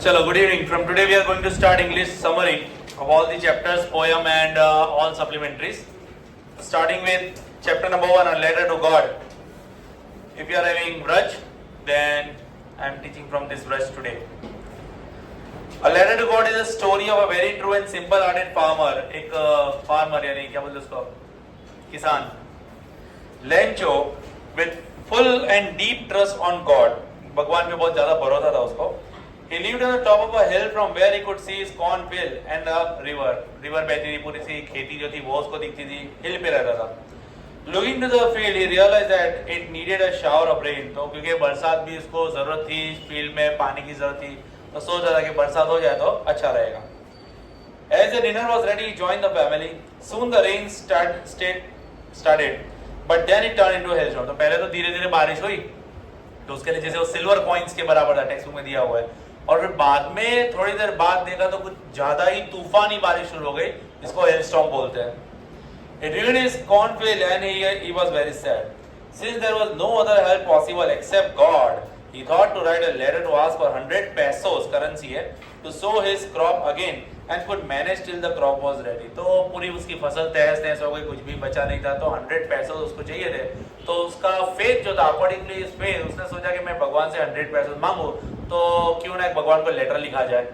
Chalo, good evening. From today we are going to start English summary of all the chapters, poem and all supplementaries. Starting with chapter number 1, A Letter to God. If you are having Vraj, then I am teaching from this Vraj today. A Letter to God is a story of a very true and simple-hearted farmer. एक farmer यानी क्या बोलते उसको किसान. Lencho with full and deep trust on God. भगवान पे बहुत ज़्यादा भरोसा था उसको. He lived on the top of a hill from where he could see his cornfield and a river. River बहती थी, पूरी सी खेती जो थी वो उसको दिखती थी. हिल पे रहता था. Looking to the field, he realized that it needed a shower of rain. तो क्योंकि बरसात भी उसको जरूरत थी, फील्ड में पानी की जरूरत थी, तो सोच रहा था कि बरसात हो जाए तो अच्छा रहेगा. As the dinner was ready, he joined the family. Soon the rain started, but then it turned into a hailstorm. तो पहले तो धीरे धीरे बारिश हुई, तो उसके लिए जैसे वो सिल्वर कॉइन्स के बराबर था, टेक्स्ट बुक में दिया हुआ है. और फिर बाद में थोड़ी देर बाद देखा तो कुछ ज्यादा ही तूफानी बारिश शुरू हो गई, जिसको हेलस्टॉर्म बोलते हैं. It ruined his cornfield and he was very sad. Since there was no other help possible except God, he thought to write a letter to ask for 100 pesos currency है to sow his crop again and could manage till the crop was ready. तो पूरी उसकी फसल तहस नहस हो गई, कुछ भी बचा नहीं था, तो 100 pesos उसको चाहिए थे. तो उसका फेथ जो था, अकॉर्डिंगली इस फेथ, उसने सोचा कि मैं भगवान से 100 pesos मांगू, तो क्यों ना एक भगवान को लेटर लिखा जाए.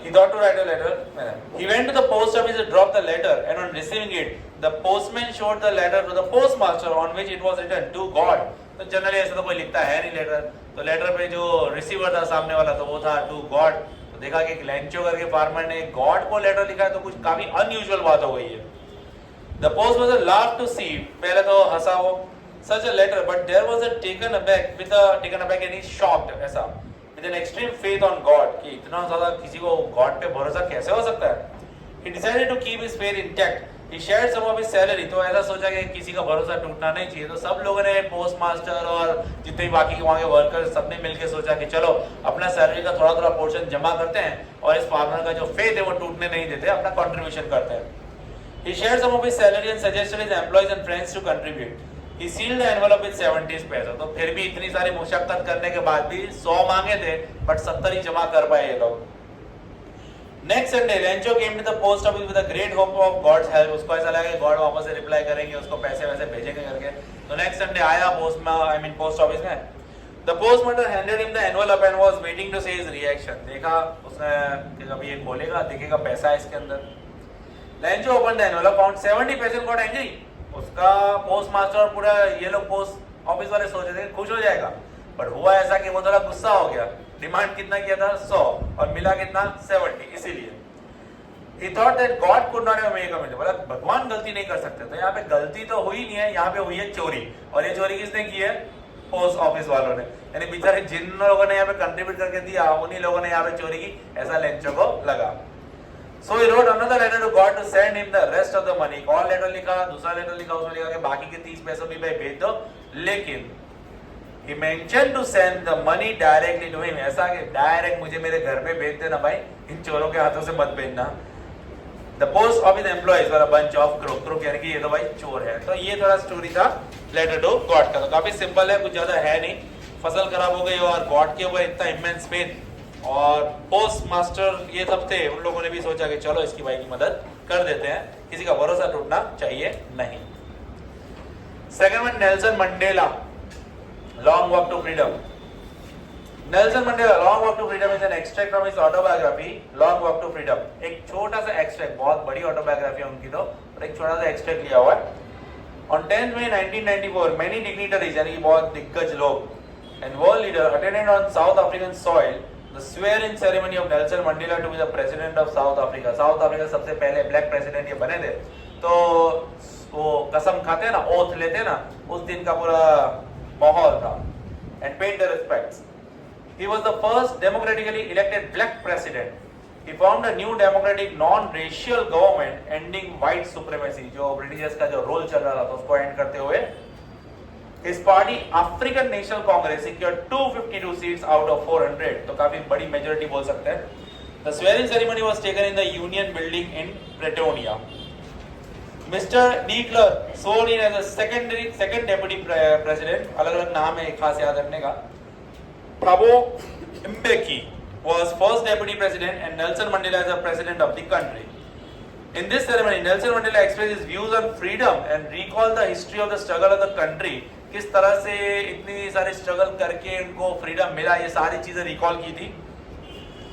He thought to write a letter. He went to the post office to drop the letter, and on receiving it, the postman showed the letter to the postmaster, on which it was written to God. तो generally ऐसा तो कोई लिखता है नहीं letter. तो letter पे जो रिसीवर था सामने वाला, तो वो था टू गॉड. तो देखा कि लेंचो करके फार्मर ने गॉड को लेटर लिखा है, तो कुछ काफी अनयूजुअल बात हो गई है. The postmaster laughed to see. पहले तो हंसा वो. Such a letter, but there was a taken aback and he shocked ऐसा. With an extreme faith on God, कि इतना ज़्यादा किसी को God पे भरोसा कैसे हो सकता है. He decided to keep his faith intact. He shared some of his salary. तो ऐसा सोचा कि किसी का भरोसा टूटना नहीं चाहिए. तो सब लोगों ने, पोस्ट मास्टर और जितने बाकी के वहाँ के वर्कर्स, सबने मिलकर सोचा कि चलो अपना सैलरी का थोड़ा थोड़ा पोर्शन जमा करते हैं और इस फार्मर का जो फेथ है वो टूटने नहीं देते, अपना कंट्रीब्यूशन करते हैं. He shared some of his salary and suggested his employees and friends to contribute. He sealed the envelope with 70 pesos. तो फिर भी इतनी सारी मुशक्कत करने के बाद भी 100 मांगे थे, बट 70 ही जमा कर पाए ये लोग. Next Sunday, Lencho came to the post office with a great hope of God's help. उसको ऐसा लगा कि गॉड वापस से रिप्लाई करेंगे, उसको पैसे वैसे भेजेंगे करके. तो नेक्स्ट संडे आया पोस्ट ऑफिस में. The postmaster handed him the envelope and was waiting to see his reaction. देखा उसने कि कभी ये खोलेगा, देखेगा पैसा है इसके अंदर. Lencho opened the envelope, found 70 pesos, got angry. उसका पोस्ट मास्टर और पूरा ये लोग पोस्ट ऑफिस वाले सोच रहे थे खुश हो जाएगा, पर हुआ ऐसा कि वो थोड़ा गुस्सा हो गया. डिमांड कितना किया था 100 और मिला कितना 70. इसीलिए he thought that God could not have made a mistake. बोला भगवान गलती नहीं कर सकते. तो यहाँ पे गलती तो हुई नहीं है, यहाँ पे हुई है चोरी. और ये चोरी किसने की है? पोस्ट ऑफिस वालों ने. यानी बेचारे जिन लोगों ने यहाँ पे कंट्रीब्यूट करके दिया, उन्हीं लोगों ने यहाँ पे चोरी की, ऐसा लेंचो को लगा. So he wrote another letter to God to send him the rest of the money. एक और लेटर लिखा, दूसरा लेटर लिखा, उसमें लिखा कि बाकी के 30 पैसे भी भाई भेज दो. लेकिन he mentioned to send the money directly to him. ऐसा कि डायरेक्ट मुझे मेरे घर पे भेज देना भाई, इन चोरों के हाथों से मत भेजना. The post office employees were a bunch of crook यानी कि ये तो भाई चोर है. तो ये थोड़ा स्टोरी था लेटर टू गॉड का. तो काफी सिंपल है, कुछ ज्यादा है नहीं. फसल खराब हो गई और गॉड के ऊपर इतना इमेंस फेथ, और पोस्ट मास्टर ये सब थे, उन लोगों ने भी सोचा कि चलो इसकी भाई की मदद कर देते हैं, किसी का भरोसा टूटना चाहिए नहीं. Second one, Nelson Mandela, long walk to freedom. Nelson Mandela long walk to freedom is an extract from his autobiography long walk to freedom. एक छोटा सा एक्सट्रैक्ट, बहुत बड़ी ऑटोबायोग्राफी है उनकी तो, और एक छोटा सा एक्सट्रैक्ट लिया हुआ है. ऑन 10 मई 1994 मेनी डिग्निटरीज यानी बहुत दिग्गज लोग and world leader attended on south African soil the swearing ceremony of Nelson Mandela to be the president of South Africa. South Africa सबसे पहले ब्लैक प्रेसिडेंट ये बने थे. तो वो कसम खाते हैं ना, ओथ लेते हैं ना, उस दिन का पूरा माहौल था. And paid the respects. He was the first democratically elected black president. He formed a new democratic non-racial government ending white supremacy. जो ब्रिटिशर्स का जो रोल चल रहा था, तो उसको एंड करते हुए His party African National Congress secured 252 seats out of 400. तो काफी बड़ी मेजॉरिटी बोल सकते हैं. The swearing ceremony was taken in the Union Building in Pretoria. Mister de Klerk sworn in as a second deputy president, अलग अलग नाम है, एक खास याद रखने का. Thabo Mbeki was first deputy president and Nelson Mandela as the president of the country. In this ceremony, Nelson Mandela expressed his views on freedom and recalled the history of the struggle of the country. किस तरह से इतनी सारी struggle करके उनको freedom मिला, ये सारी चीजें रिकॉल की थी.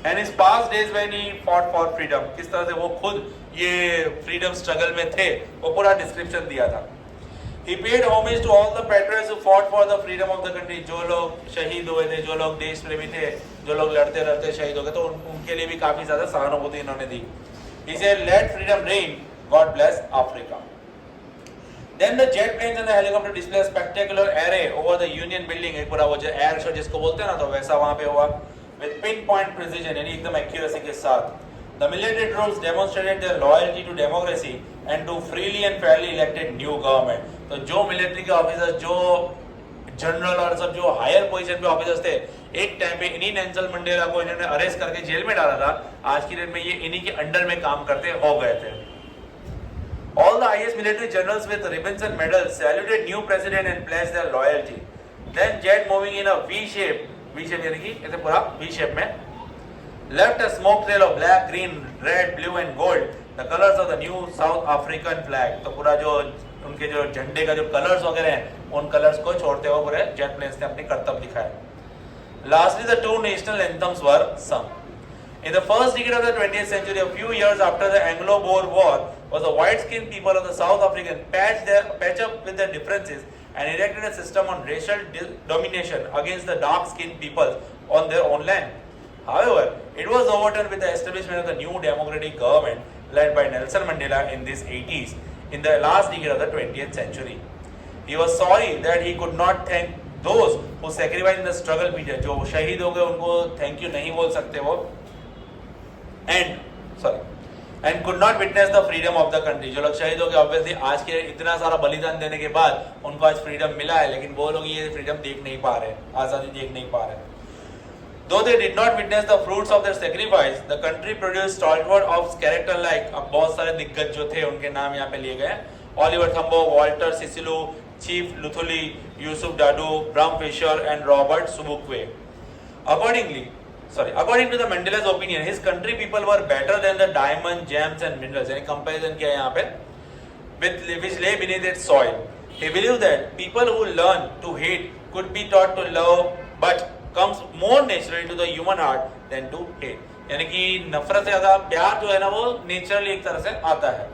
And his past days when he fought for freedom, किस तरह से वो खुद ये फ्रीडम स्ट्रगल में थे, वो पूरा डिस्क्रिप्शन दिया था. He paid homage to all the patriots who fought for the freedom of the country. जो लोग शहीद हुए थे, जो लोग देश प्रेमी थे, जो लोग लड़ते लड़ते शहीद हो गए, तो उनके लिए भी काफी ज्यादा सहानुभूति इन्होंने दी. He said, "Let freedom reign. God bless Africa." Then the jet planes and the helicopter display a spectacular array over the Union Building. एक पूरा वो जो एयर शो जिसको बोलते हैं ना, तो वैसा वहाँ पे हुआ. With pinpoint precision, यानी एकदम accuracy के साथ. The military troops demonstrated their loyalty to democracy and to freely and fairly elected new government. तो जो मिलिट्री के ऑफिसर्स, जो जनरल और सब जो हायर पोजीशन पे ऑफिसर्स थे, एक टाइम पे इन्हीं नेल्सन मंडेला को इन्होंने अरेस्ट करके जेल में डाला था. आज की डेट में ये इन्हीं के अंडर में काम करते हो गए थे. All the highest military generals with ribbons and medals saluted new president and pledged their loyalty. Then jet moving in a V shape यानी कि ऐसे पूरा V shape में, left a smoke trail of black, green, red, blue and gold, the colors of the new South African flag. तो पूरा जो उनके जो झंडे का जो कलर्स वगैरह हैं, उन कलर्स को छोड़ते हुए पूरे जेट प्लेन्स ने अपनी करतब दिखाया. Lastly, the two national anthems were sung. In the first decade of the 20th century, a few years after the Anglo-Boer War, was the white-skinned people of the South African patch up with their differences and erected a system on racial domination against the dark-skinned people on their own land. However, it was overturned with the establishment of the new democratic government led by Nelson Mandela in the 80s, in the last decade of the 20th century. He was sorry that he could not thank those who sacrificed in the struggle period. जो शहीद हो गए उनको thank you नहीं बोल सकते वो. And could not witness the freedom of the country. जो लोग शहीद हो गए, obviously आज के इतना सारा बलिदान देने के बाद उनको आज फ्रीडम मिला है, लेकिन वो लोग ये फ्रीडम देख नहीं पा रहे, आजादी देख नहीं पा रहे. Though they did not witness the fruits of their sacrifice, the country produced stalwart of character like, अब बहुत सारे दिग्गज जो थे उनके नाम यहाँ पे लिए गए, Oliver Tambo, Walter Sisulu, Chief Luthuli, Yusuf Dadoo, Bram Fisher and Robert Sobukwe. According to the Mandela's opinion, his country people were better than the diamond, gems and minerals. यानी comparison किया यहाँ पे, which lay beneath its soil. He believed that people who learn to hate could be taught to love, but comes more naturally to the human heart than to hate. यानी कि नफरत से ज़्यादा प्यार जो है ना वो naturally एक तरह से आता है.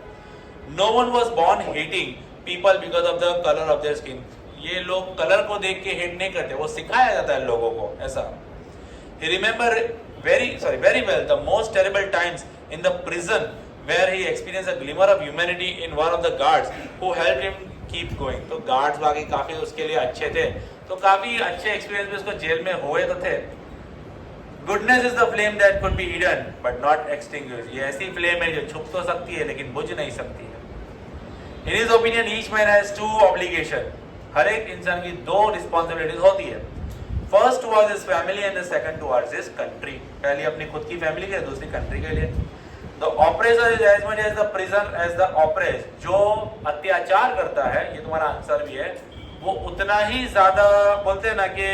No one was born hating people because of the color of their skin. ये लोग कलर को देख के hate नहीं करते, वो सिखाया जाता है लोगों को ऐसा. He remembered very well the most terrible times in the prison where he experienced a glimmer of humanity in one of the guards who helped him keep going. तो guards बाकी काफी उसके लिए अच्छे थे, तो काफी अच्छे experience भी उसको जेल में हुए तो थे. Goodness is the flame that could be hidden but not extinguished. ये ऐसी flame है जो छुप तो सकती है लेकिन बुझ नहीं सकती है. In his opinion, each man has two obligations. हर एक इंसान की दो responsibilities होती है. First towards his family and the second towards his country. पहली अपनी खुद की फैमिली के, दूसरी कंट्री के लिए. The oppressor is as much as the prisoner as the oppressed. जो अत्याचार करता है, ये तुम्हारा आंसर भी है, वो उतना ही ज्यादा बोलते हैं ना कि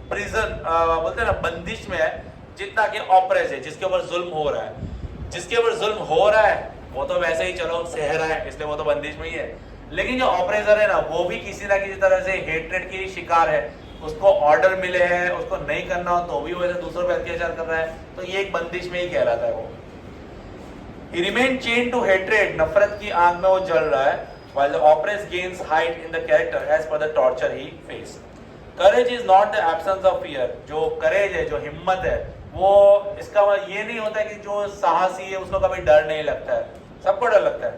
प्रिजन बोलते हैं ना बंदिश में है, जितना कि ऑपरेस है, जिसके ऊपर जुल्म हो रहा है. जिसके ऊपर जुल्म हो रहा है वो तो वैसे ही चलो सह रहा है, इसलिए वो तो बंदिश में ही है. लेकिन जो ऑपरेसर है ना, वो भी किसी ना किसी तरह से हेट्रेड की शिकार है. उसको ऑर्डर मिले हैं, उसको नहीं करना हो तो भी वो ऐसे दूसरों पे अत्याचार कर रहा है, तो ये एक बंदिश में ही कहलाता है वो. He remained chained to hatred. नफरत की आग में वो जल रहा है, while the oppressed gains height in the character as per the torture he faced. Courage is not the absence of fear. जो courage है, जो हिम्मत है, वो इसका ये नहीं होता है कि जो साहसी है उसको कभी डर नहीं लगता है, सबको डर लगता है.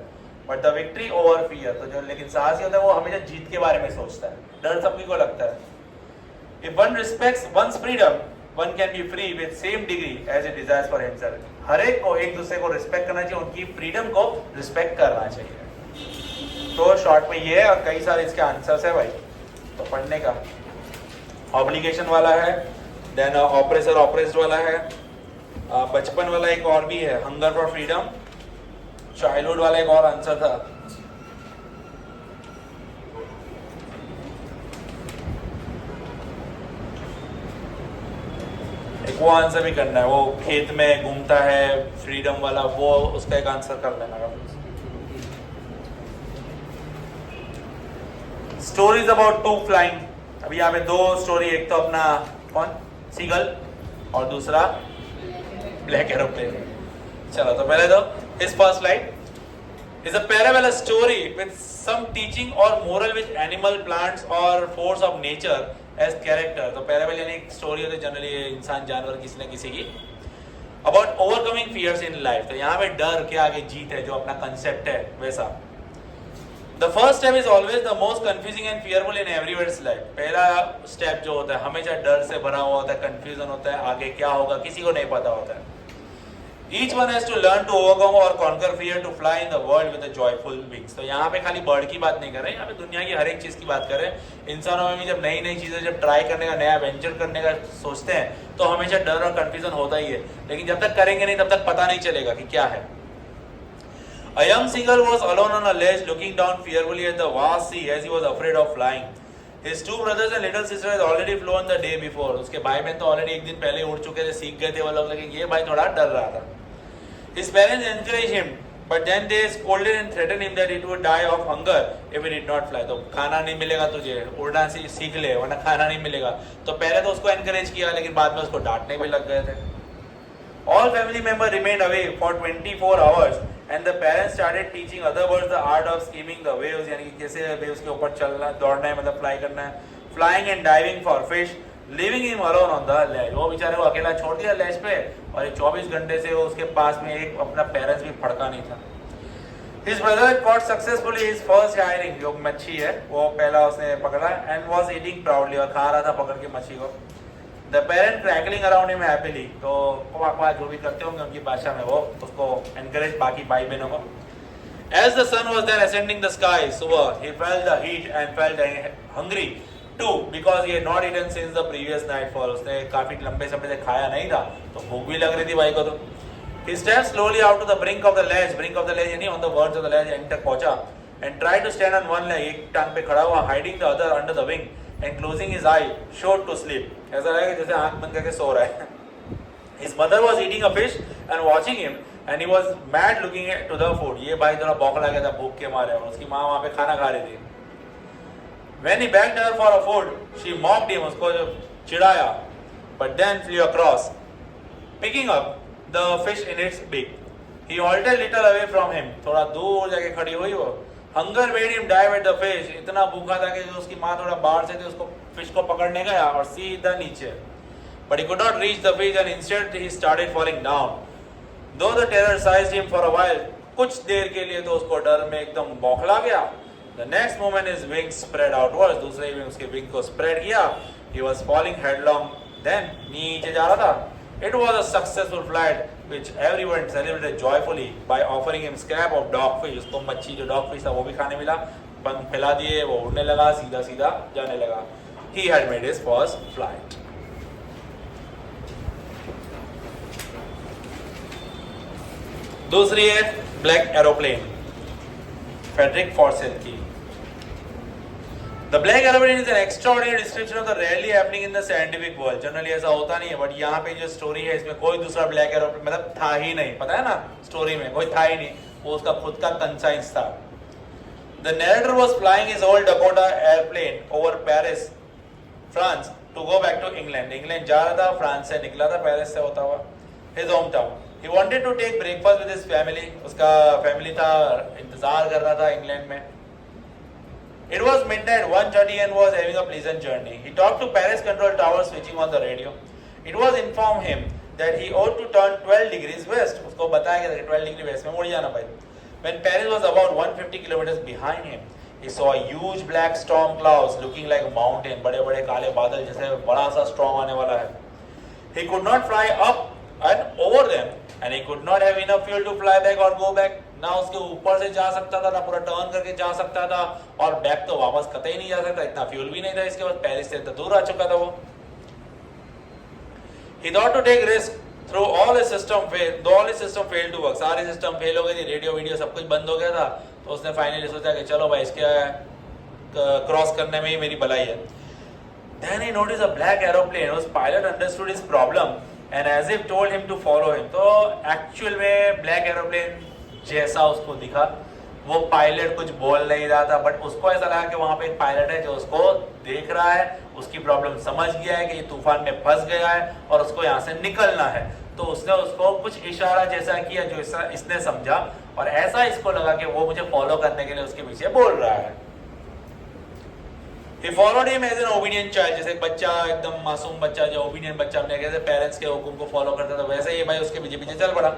But the victory over fear, तो जो लेकिन साहसी होता है वो हमेशा जीत के बारे में सोचता है, डर सभी को लगता है. If one respects one's freedom, one can be free with same degree as he desires for himself. हर एक को एक दूसरे को रिस्पेक्ट करना चाहिए, उनकी फ्रीडम को रिस्पेक्ट करना चाहिए. तो शॉर्ट में ये है और कई सारे इसके आंसर्स है भाई, तो पढ़ने का. ऑब्लिगेशन वाला है, देन ऑपरेसर ऑपरेस्ड वाला है, बचपन वाला एक और भी है, हंगर फॉर फ्रीडम, चाइल्डहुड वाला एक और आंसर था, वो आंसर भी करना है, वो खेत में घूमता है फ्रीडम वाला, वो उसका एक आंसर कर लेना। स्टोरीज अबाउट टू फ्लाइंग, अभी यहाँ पे दो स्टोरी, एक तो अपना कौन सीगल और दूसरा ब्लैक एरोप्लेन। चलो तो पहले तो इस first slide is a parable, a story with some teaching or moral which animal, plants or force of nature as character। तो parable यानी एक स्टोरी होती है जनरली इंसान जानवर किसी न किसी की, about overcoming fears in life। तो यहाँ पे डर के आगे जीत है, जो अपना कंसेप्ट है वैसा। The first step is always the most confusing and fearful in everyone's life। पहला स्टेप जो होता है हमेशा डर से भरा हुआ होता है, कंफ्यूजन होता है, आगे क्या होगा किसी को नहीं पता होता है। Each one has to learn to overcome or conquer fear to fly in the world with a joyful wings। तो यहाँ पे खाली बर्ड की बात नहीं कर रहे हैं, यहाँ पे दुनिया की हर एक चीज की बात कर रहे हैं। इंसानों में भी जब नई नई चीजें जब ट्राई करने का, नया वेंचर करने का सोचते हैं तो हमेशा डर और कंफ्यूजन होता ही है, लेकिन जब तक करेंगे नहीं तब तक पता नहीं चलेगा कि क्या है। A young seagull was alone on a ledge looking down fearfully at the vast sea as he was afraid of flying। His two brothers and little sister had already flown the day before। उसके भाई बहन तो already एक दिन पहले उड़ चुके थे, सीख गए थे वो लोग, लेकिन ये भाई थोड़ा डर रहा था। His parents encouraged him, but then they scolded and threatened him that it would die of hunger if he did not fly। तो खाना नहीं मिलेगा तुझे, उड़ना सीख ले वरना खाना नहीं मिलेगा। तो पहले तो उसको एनकरेज किया, लेकिन बाद में उसको डांटने भी लग गए थे। All family members remained away for 24 hours and the parents started teaching other birds the art of skimming the waves, यानी कि कैसे waves के ऊपर चलना, दौड़ना है, मतलब फ्लाई करना है, flying and diving for fish, leaving him alone on the ledge। वो बेचारे को अकेला छोड़ दिया लेज पे, और 24 घंटे से वो उसके पास में एक अपना पेरेंट्स भी फड़का नहीं था। His brother had caught successfully his first herring, जो मच्छी है वो पहला उसने पकड़ा, and was eating proudly, और खा रहा था पकड़ के मच्छी को। The parent crackling around him happily, तो वाह जो भी करते होंगे उनकी भाषा में वो उसको encourage बाकी भाई बहनों को। As the sun was then ascending the sky, सुबह he felt the heat and felt hungry too because he had not eaten since the previous nightfall। उसने काफी लंबे समय से खाया नहीं था तो भूख भी लग रही थी भाई को। तो he stepped slowly out to the brink of the ledge यानी on the verge of the ledge, and तक पहुंचा, and tried to stand on one leg, एक टांग पे खड़ा हुआ, hiding the other under the wing and closing his eye short to sleep। ऐसा लगा जैसे आंख बंद करके सो रहा है। His mother was eating a fish and watching him and he was mad looking to the food। ये भाई थोड़ा बौखला गया था भूख के मारे, और उसकी माँ वहाँ पे खाना खा रही थी। When he begged her for a food, she mocked him, उसको चिढ़ाया, but then flew across, picking up the fish in its beak। He halted little away from him, थोड़ा दूर जाके खड़ी हुई वो। Hunger made him dive at the fish, इतना भूखा था कि उसकी माँ थोड़ा बाहर से थी, उसको फिश को पकड़ने गया और सीधा नीचे। But he could not reach the fish and instead he started falling down। Though the terror seized him for a while, कुछ देर के लिए तो उसको डर में एकदम बौखला गया। The next moment his wings spread outwards, दूसरे में उसके विंग को स्प्रेड किया। He was falling headlong, then नीचे जा रहा था। It was a successful flight which everyone celebrated joyfully by offering him scrap of dogfish। उसको मच्छी जो dogfish था वो भी खाने मिला, पंख फैला दिए, वो उड़ने लगा, सीधा सीधा जाने लगा। He had made his first flight। दूसरी है ब्लैक एरोप्लेन, फ्रेडरिक फॉर्सेट की। The black aeroplane is an extraordinary description of the rarely happening in the scientific world। Generally ऐसा होता नहीं है, बट यहाँ पे जो स्टोरी है इसमें कोई दूसरा ब्लैक एरोप्लेन मतलब था ही नहीं, पता है ना, स्टोरी में कोई था ही नहीं, वो उसका खुद का कंसाइंस था। The narrator was flying his old Dakota airplane over Paris, France, to go back to England। England जा रहा था, फ्रांस से निकला था, पेरिस से होता हुआ his hometown। He wanted to take breakfast with his family। उसका फैमिली था, इंतजार कर रहा था इंग्लैंड में। It was midnight 1:30 and was having a pleasant journey। He talked to Paris control tower switching on the radio। It was informed him that he ought to turn 12 degrees west। उसको बताया गया था कि 12 degree west में मुड़ जाना भाई। When Paris was about 150 kilometers behind him, he saw huge black storm clouds looking like a mountain। बड़े बड़े काले बादल जैसे बड़ा सा storm आने वाला है। He could not fly up and over them and he could not have enough fuel to fly back or go back। ना उसके ऊपर से जा सकता था, ना पूरा टर्न करके जा सकता था, और बैक तो वापस कतई नहीं जा सकता, इतना फ्यूल भी नहीं था इसके बाद, पेरिस से इतना दूर आ चुका था वो। He thought to take risk through all his system failed to work। सारे सिस्टम फेल हो गए थे, रेडियो वीडियो सब कुछ बंद हो गया था, तो उसने फाइनली सोचा कि चलो भाई इसके क्रॉस करने में ही मेरी भलाई है। Then he noticed a black aeroplane whose pilot understood his problem and as if told him to follow him. तो एक्चुअल में ब्लैक एरोप्लेन जैसा उसको दिखा, वो पायलट कुछ बोल नहीं रहा था, बट उसको ऐसा लगा कि वहां पे एक पायलट है जो उसको देख रहा है, उसकी प्रॉब्लम समझ गया है कि ये तूफान में फंस गया है और उसको यहाँ से निकलना है। तो उसने उसको कुछ इशारा जैसा किया जो इसने समझा, और ऐसा इसको लगा कि वो मुझे फॉलो करने के लिए उसके पीछे बोल रहा है। He followed him as an obedient child, जैसे एक बच्चा, एकदम मासूम बच्चा जो ओबीडियंट बच्चा अपने कैसे पेरेंट्स के हुक्म को फॉलो करता था, वैसे ये भाई उसके पीछे पीछे चल पड़ा।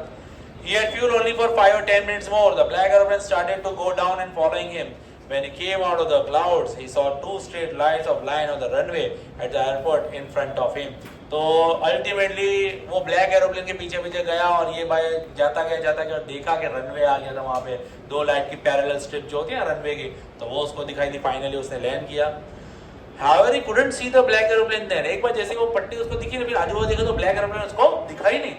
He had fuel only for 5 or 10 minutes more. The black aeroplane started to go down and following him. When he came out of the clouds, he saw 2 straight lines of line on the runway at the airport in front of him. तो ultimately वो black aeroplane के पीछे पीछे गया और ये भाई जाता गया और देखा कि रनवे आ गया था, वहाँ पे 2 लाइट की पैरेलल स्ट्रिप जो होती है रनवे की, तो वो उसको दिखाई दी। फाइनली उसने लैंड किया। However, he couldn't see the black aeroplane then. एक बार जैसे वो पट्टी उसको दिखी ना, फिर आजू बाजू देखा तो ब्लैक एरोप्लेन उसको दिखाई नहीं।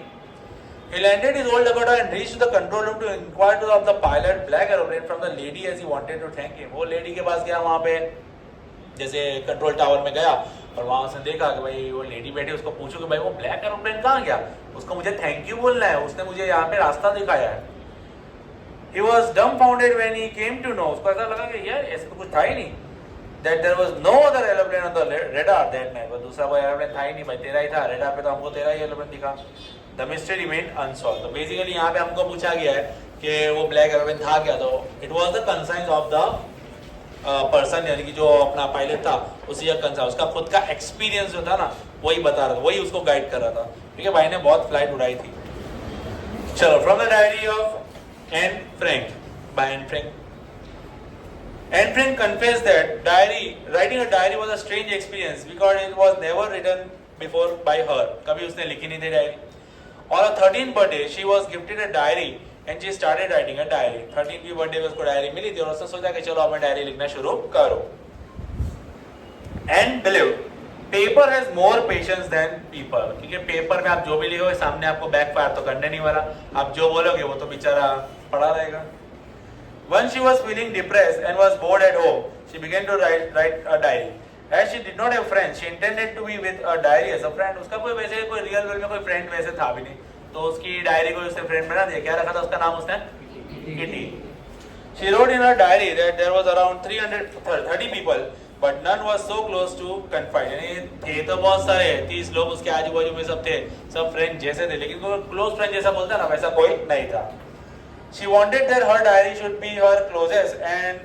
He landed his old Dakota and reached the control room to inquire of the pilot black aeroplane from the lady as he wanted to thank him. वो लेडी के पास गया, वहाँ पे जैसे कंट्रोल टावर में गया और वहाँ उसने देखा कि भाई वो लेडी बैठी, उसको पूछो कि भाई वो ब्लैक एरोप्लेन कहाँ गया, उसको मुझे थैंक यू बोलना है, उसने मुझे यहाँ पे रास्ता दिखाया है। He was dumbfounded when he came to know. उसको ऐसा लगा कि यार ऐसा तो कुछ था ही नहीं। That there was no other aeroplane on the radar that night. दूसरा कोई एरोप्लेन था ही नहीं भाई, तेरा ही था रेडार पे, तो हमको तेरा ही एरोप्लेन दिखा। The mystery remained unsolved. तो बेसिकली यहाँ पे हमको पूछा गया है कि वो ब्लैक एरोप्लेन था क्या, तो it was the conscience of the person, यानी कि जो अपना पायलट था उसी का कंसाइंस, उसका खुद का एक्सपीरियंस जो था ना वही बता रहा था, वही उसको गाइड कर रहा था। ठीक है, भाई ने बहुत फ्लाइट उड़ाई थी। चलो, from the diary of Anne Frank by Anne Frank. Anne Frank confessed that writing a diary was a strange experience because it was never written before by her. कभी उसने लिखी नहीं थी diary. On her 13th birthday, she was gifted a diary and she started writing a diary. 13वीं birthday में उसको diary मिली थी और उसने सोचा कि चलो अब मैं डायरी लिखना शुरू करो। Anne believed paper has more patience than people, क्योंकि पेपर में आप जो भी लिखोगे सामने आपको बैकफायर तो करने नहीं वाला, आप जो बोलोगे वो तो बेचारा पड़ा रहेगा। Once she was feeling depressed and was bored at home, she began to write a diary. As she did not have friends, she intended to be with a diary as a friend. उसका कोई वैसे कोई real world में कोई friend वैसे था भी नहीं, तो उसकी डायरी को उसने फ्रेंड बना दिया। क्या रखा था उसका नाम उसने? Kitty. She wrote in her diary that there was around 330 people, but none was so close to confide. यानी थे तो बहुत सारे, 30 लोग उसके आजू बाजू में सब थे, सब फ्रेंड जैसे थे, लेकिन कोई क्लोज फ्रेंड जैसा बोलता ना वैसा कोई नहीं था। She wanted that her diary should be her closest, and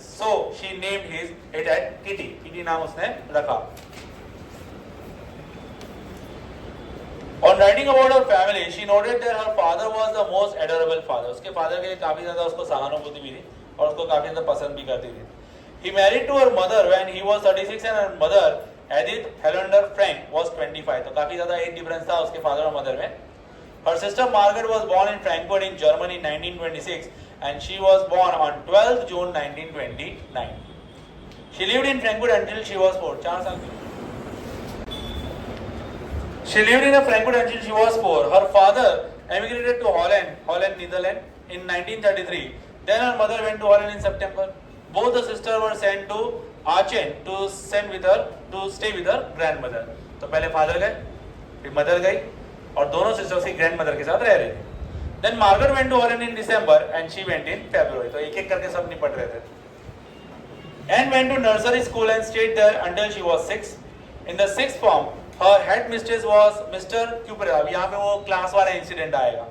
so she named it as Kitty. Kitty नाम उसने रखा। On writing about her family, she noted that her father was the most adorable father. उसके father के लिए काफी ज़्यादा उसको सहानुभूति भी थी और उसको काफी ज़्यादा पसंद भी करती थी। He married to her mother when he was 36 and her mother Edith Helander Frank was 25. तो काफी ज़्यादा एज डिफरेंस था उसके father और mother में। Her sister Margaret was born in Frankfurt in Germany in 1926 and she was born on 12th June 1929. She lived in Frankfurt until she was 4. 4 साल की। She lived in Frankfurt until she was 4. Her father emigrated to Holland, Netherlands in 1933. Then her mother went to Holland in September. Both the sisters were sent to Aachen to stay with her grandmother. तो पहले father गए, फिर mother गई और दोनों sisters की grandmother के साथ रह रही थी। Then Margaret went to Holland in December and she went in February. तो एक-एक करके सब निपट रहे थे। Anne went to nursery school and stayed there until she was 6. In the 6th form, her head mistress was Mr. Cooper. अब यहाँ पे वो क्लास वाला इंसिडेंट आएगा।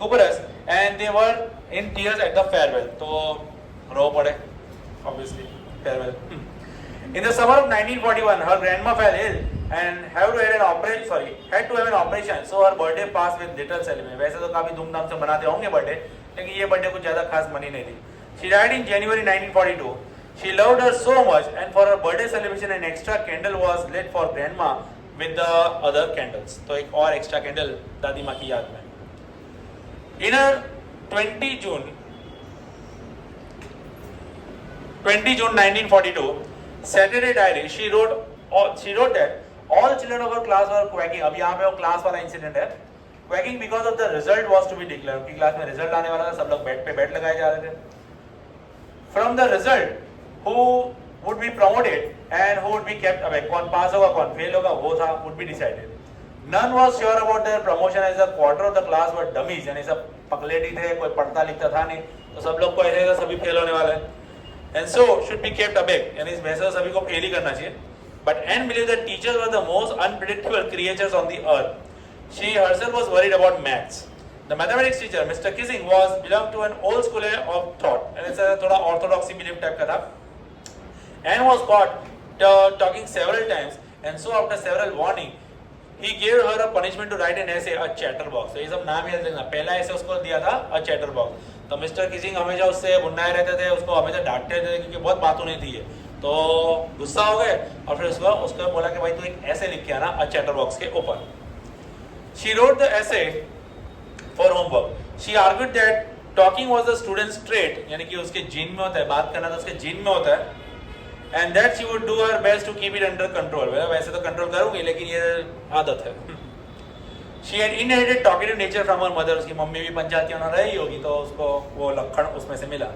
Cooperus and they were in tears at the farewell. तो रो पड़े, obviously farewell. In the summer of 1941, her grandma fell ill and had to have an operation. So her birthday passed with little celebration. वैसे तो काफी धूमधाम से मनाते होंगे birthday, लेकिन ये बर्थडे कुछ ज्यादा खास मनी नहीं थी। She died in January 1942. She loved her so much, and for her birthday celebration, an extra candle was lit for grandma with the other candles. तो एक और extra candle दादी माँ की याद में। In her 20 June 1942 Saturday diary, she wrote that all children of her class were quacking. अब यहाँ पे वो क्लास वाला इंसिडेंट है। Quacking because of the result was to be declared. उनकी क्लास में रिजल्ट आने वाला था, सब लोग बेड पे बेड लगाए जा रहे थे। From the result, who would be promoted and who would be kept away, कौन पास होगा कौन फेल होगा वो था would be decided. None was sure about their promotion as a quarter of the class were dummies, यानी सब पगलेटी थे, कोई पढ़ता लिखता था नहीं, तो सब लोग को ऐसे का सभी फेल होने वाले हैं. And so should be kept awake, यानी इस वजह से सभी को फेल ही करना चाहिए. But Anne believed that teachers were the most unpredictable creatures on the earth. She herself was worried about maths. The mathematics teacher, Mr. Kissing, belonged to an old school of thought, and it's a थोड़ा orthodoxy belief type का था. Anne was caught talking several times, and so after several warnings, he gave her a punishment to write an essay, a chatterbox. तो ये सब नाम याद रखना. पहला ऐसे उसको दिया था a chatterbox. तो मिस्टर किसिंग हमेशा उससे बुन्नाए रहते थे, उसको हमेशा डांटते थे क्योंकि बहुत बातों नहीं थी है. तो गुस्सा हो गए और फिर उसको बोला कि भाई तू एक ऐसे लिख के आना a chatterbox के ऊपर. She wrote the essay for homework. She argued that talking was the student's trait, यानी कि उसके जीन में होता है, बात करना तो उसके जीन में होता है. And that she would do her best to keep it under control. वैसे तो कंट्रोल करूंगी लेकिन ये आदत है. She had inherited talkative nature from her mother. उसकी मम्मी भी पंचायती होना रही होगी तो उसको वो लक्षण उसमें से मिला.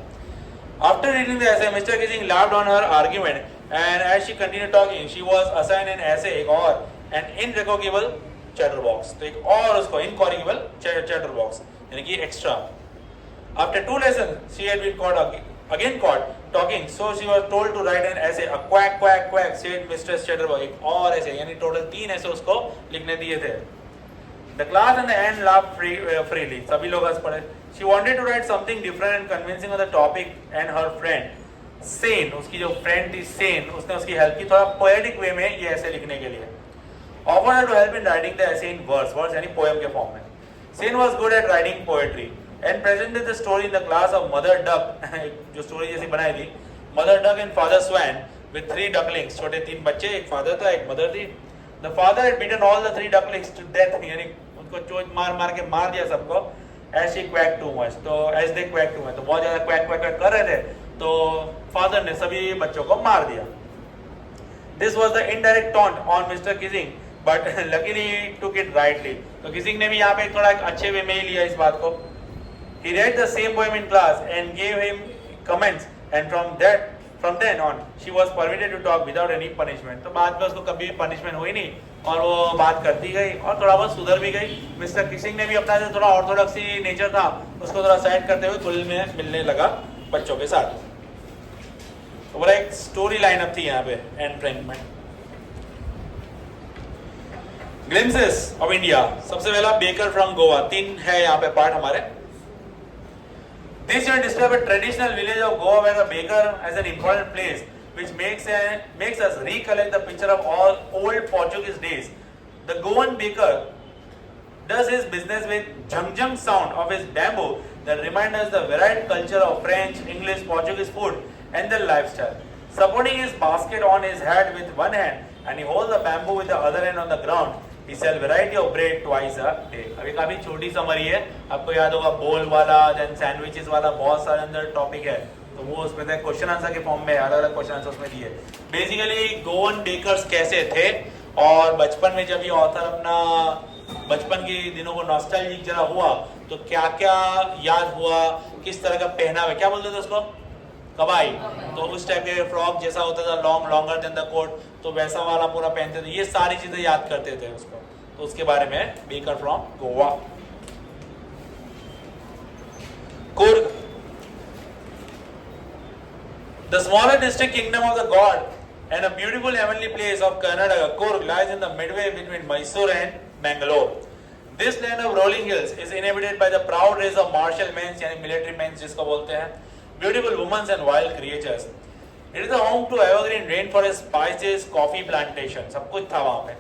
After reading the essay, Mr. Kissing laughed on her argument, and as she continued talking, she was assigned an essay or an incorrigible chatterbox. तो एक और उसको incorrigible chatterbox यानी कि extra. After 2 lessons, she had been again caught talking, so she was told to write an essay. A quack quack quack said Mistress Chatterbox. एक और ऐसे यानी टोटल 3 ऐसे उसको लिखने दिए थे. The class and the end laughed freely. सभी लोग हंस पड़े. She wanted to write something different and convincing on the topic, and her friend Sane, उसकी जो friend थी Sane, उसने उसकी help की थोड़ा poetic way में ये ऐसे लिखने के लिए. Offered her to help in writing the essay in verse यानी poem के form में. Sane was good at writing poetry and presented the story in the class of Mother Duck, जो story जैसी बनाई थी. Mother Duck and Father Swan with 3 ducklings. छोटे 3 बच्चे, एक father था, एक mother थी. The father had beaten all the 3 ducklings to death, यानी उनको चोट मार के मार दिया सबको. As she quacked too much, तो as they quacked too much, तो बहुत ज़्यादा quack कर रहे थे, तो father ने सभी बच्चों को मार दिया. This was the indirect taunt on Mr. Kissing, but luckily he took it rightly. तो Kissing ने भी यहाँ पे थोड़ा अच्छे वे में ही लिया इस बात को. He read the same poem in class and gave him comments, and from then on, she was permitted to talk without any punishment. तो बाद में उसको कभी भी punishment हुई नहीं और वो बात करती गई और थोड़ा बहुत सुधर भी गई. मिस्टर किसिंग ने भी अपना जो थोड़ा ऑर्थोडॉक्सी नेचर था उसको थोड़ा साइड करते हुए खुल में मिलने लगा बच्चों के साथ. तो बड़ा एक स्टोरी लाइन अप थी यहाँ पे एंड फ्रेंड में. Glimpses of India. सबसे पहला बेकर फ्रॉम गोवा. 3 है यहाँ पे पार्ट हमारे. This unit describes a traditional village of Goa where the baker has an important place, which makes us recollect the picture of all old Portuguese days. The Goan baker does his business with jung sound of his bamboo that reminds us the varied culture of French, English, Portuguese food and their lifestyle. Supporting his basket on his head with one hand, and he holds the bamboo with the other hand on the ground. He sells variety of bread twice a day. अभी काफी छोटी summary है. आपको याद होगा बोल वाला, then sandwiches वाला बहुत सारे अंदर टॉपिक है. तो वो उसमें क्वेश्चन आंसर के फॉर्म में अलग-अलग क्वेश्चन आंसर उसमें दिए. बेसिकली गोवन बेकर्स कैसे थे और बचपन में जब ये ऑथर अपना बचपन के दिनों को नॉस्टैल्जिक जरा हुआ तो क्या-क्या याद हुआ, किस तरह का पहनावा, क्या बोलते थे उसको, कबाई. तो उस टाइप के फ्रॉक जैसा होता था, लॉन्गर देन द कोट, तो वैसा वाला पूरा पहनते थे. ये सारी चीजें याद करते थे उसको. तो उसके बारे में baker from Goa. Coorg. The smaller district kingdom of the god and a beautiful heavenly place of Karnataka, Kurg lies in the midway between Mysore and Bangalore. This land of rolling hills is inhabited by the proud race of martial men, यानी military men जिसको बोलते हैं, beautiful women and wild creatures. It is the home to evergreen rainforest, spices, coffee plantation. सब कुछ था वहाँ पे.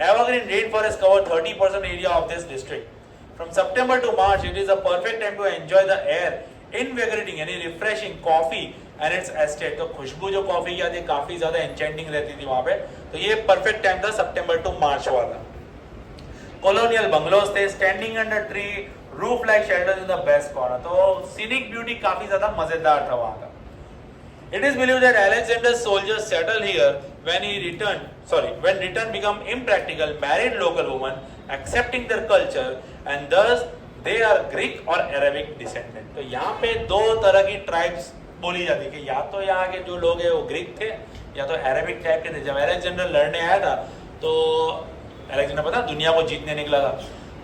Evergreen rainforest cover 30% area of this district. From September to March, it is a perfect time to enjoy the air, invigorating यानी refreshing coffee and its estate. तो खुशबू जो coffee की आती है काफी ज्यादा enchanting रहती थी वहाँ पे. तो ये perfect time था September to March वाला. Colonial bungalows थे, standing under tree, roof-like shelters in the best corner. तो scenic beauty काफी ज्यादा मजेदार था वहाँ का. It is believed that Alexander's soldiers settled here when return become impractical, married local women, accepting their culture, and thus they are Greek or Arabic descendant. तो यहाँ पे 2 तरह की tribes बोली जाती है कि या तो यहाँ के जो लोग हैं वो ग्रीक थे या तो अरेबिक टाइप के थे. जब अलेक्जेंडर लड़ने आया था तो अलेक्जेंडर पता दुनिया को जीतने निकला था,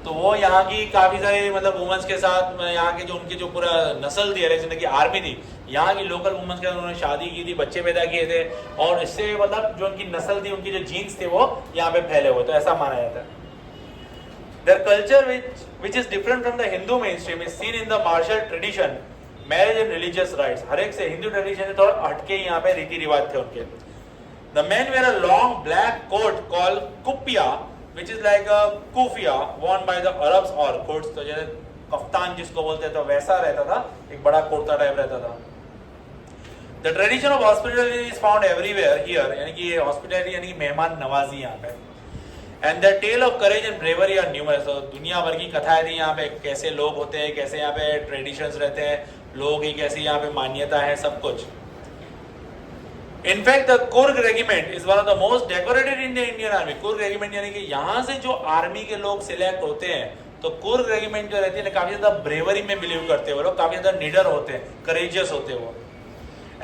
तो वो यहाँ की काफी सारे मतलब वुमेन्स के साथ, यहाँ के जो उनकी जो पूरा नस्ल थी अलेक्जेंडर की आर्मी थी, यहाँ की लोकल वुमेन्स के साथ उन्होंने शादी की थी, बच्चे पैदा किए थे, और इससे मतलब जो उनकी नस्ल थी, उनकी जो जीन्स थे वो यहाँ पे फैले हुए, तो ऐसा माना जाता है। Their culture, which is different from the Hindu mainstream, is seen in the martial tradition, marriage and religious rites. हर एक से हिंदू ट्रेडिशन से थोड़ा हटके यहाँ पे रीति रिवाज थे उनके। The men wear a long black coat called kupiya, which is like a kufiya worn by the Arabs or Kurds. तो जैसे कफ्तान जिसको बोलते हैं तो वैसा रहता था, एक बड़ा कुर्ता टाइप रहता था। The tradition of hospitality is found everywhere here, यानी कि hospitality यानी कि मेहमान नवाजी यहाँ पे। And the tale of courage and bravery are numerous. तो दुनिया भर की कथाएं थी यहाँ पे, कैसे लोग होते हैं, कैसे यहाँ पे ट्रेडिशंस रहते हैं, लोगों की कैसी यहाँ पे मान्यता है, सब कुछ। In fact, the Kurg regiment is one of the most decorated in the Indian army. Kurg regiment यानी कि यहाँ से जो आर्मी के लोग सिलेक्ट होते हैं, तो कुर्ग रेजिमेंट जो रहती है ना, काफी ज्यादा ब्रेवरी में बिलीव करते हैं वो लोग, काफी ज्यादा निडर होते हैं, करेजियस होते हैं वो।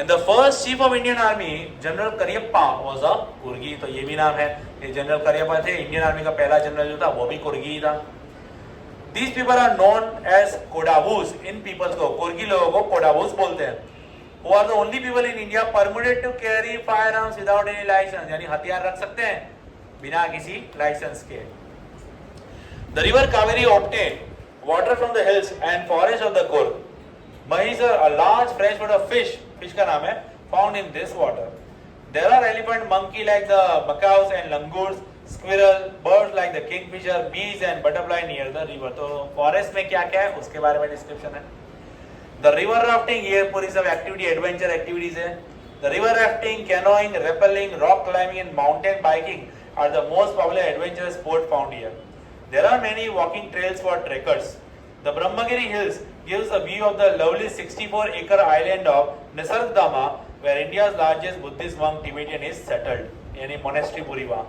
And the first chief of Indian Army, General Cariappa, was a कुर्गी, तो ये भी नाम है, ये जनरल करियप्पा थे, इंडियन आर्मी का पहला जनरल जो था वो भी कुर्गी ही था। These people are known as Kodavus in peoples को, कुर्गी लोगों को कोडावूस बोलते हैं। Who are the only people in India permitted to carry firearms without any license, यानी हथियार रख सकते हैं बिना किसी लाइसेंस के। The river Kaveri obtained water from the hills and forests of the Kurg. Mahisar, a large freshwater fish का नाम है, found in this water. There are elephant, monkey like the macaws and langurs, squirrel, birds like the kingfisher, bees and butterfly near the river. तो forest में क्या क्या है उसके बारे में डिस्क्रिप्शन है। The river rafting, ये पूरी सब एक्टिविटी एडवेंचर एक्टिविटीज है। The river rafting, canoeing, rappelling, rock climbing and mountain biking are the most popular adventurous sport found here. There are many walking trails for trekkers. The Brahmagiri Hills gives a view of the lovely 64-acre island of Nisargdama, where India's largest Buddhist monk Tibetan is settled, यानी monastery पूरी वहाँ।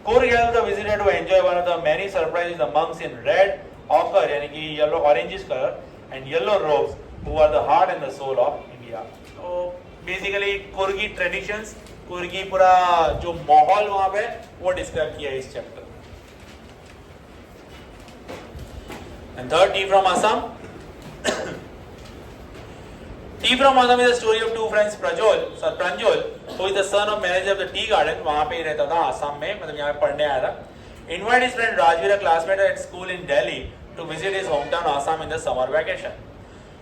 Kurg helps the visitor to enjoy one of the many surprises the monks in red ochre, यानी कि yellow orangish color, and yellow robes, who are the heart and the soul of India. So basically कुर्गी traditions, कुर्गी पूरा जो माहौल वहाँ पे वो describe किया है इस chapter. And third, tea from Assam. Tea from Assam is a story of two friends, Pranjol, who is the son of manager of the tea garden. वहाँ पे ही रहता था आसाम में, मतलब यहाँ पे पढ़ने आया था. Invite his friend Rajveer, a classmate at school in Delhi, to visit his hometown Assam in the summer vacation.